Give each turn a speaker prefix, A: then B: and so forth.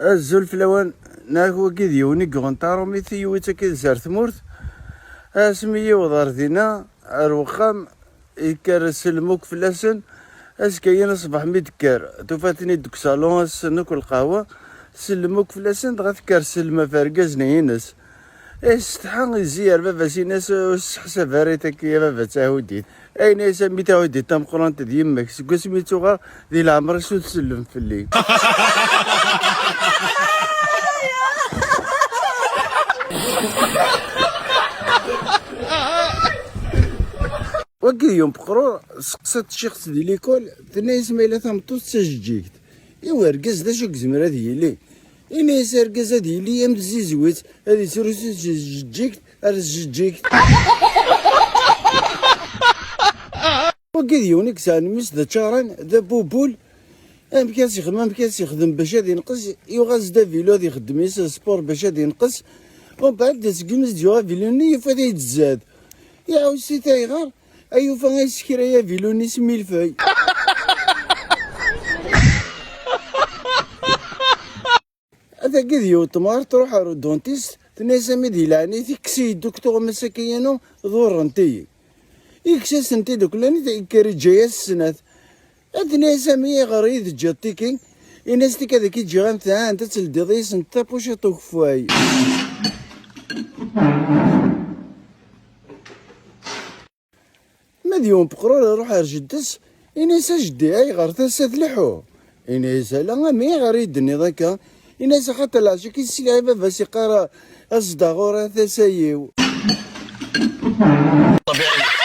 A: الزلف لوان ناكو كي ديوني كونطارو ميثي ويتا كي زار ثمورت اسمي وضار دينا الوخام يكر سلموك فلاسن اسكاين صباح ميدكار توفاتني دوك صالون سنوك القهوة سلموك فلاسن غتكر سلمة فارقاز نينس استحان يزير بابا سيناس حسب ريتك يا بابا تعوديت اين يسمي تعوديت تام قرانت ديمك سكو سميتو دي العمر شو تسلم في الليل وكي يوم بقرو سقسات شخص ديال ليكول تنايس مايلا ثمطوط سجيكت ايوا ركز دا شو كزمر هادي لي إني سرقز هادي لي يام زيزويت هادي سروس جيكت ارجيكت وكي يونيك سان ميس دا تشارن دا بوبول مكاس يخدم مكاس يخدم باش هادي ينقص يوغاز دا فيلو هادي يخدم سبور باش هادي ينقص ومن بعد دا تقمز ديوغا فيلوني فهادي يتزاد يا سي تايغار ايوا فين يسكر يا فيلوني سمي الفاي هذا كذي يوتمار تروح على الدونتيست تنسى مدي لعني تكسي الدكتور مساكينو ضر انتي يكسي سنتي دوك لاني تاكري جايه السنات ادني سامي غريض جاتيكين الناس تي كذا كي تجي غنتا انت تلدي ضيس انت بوشي طوفاي مديون بقرور روح ارجدس الناس جدي اي غرتا ساتلحو الناس لا مي غريد ذاك الناس خاطر العشاء كي السلعة بابا سيقارا أصدغورا ثسايو طبيعي.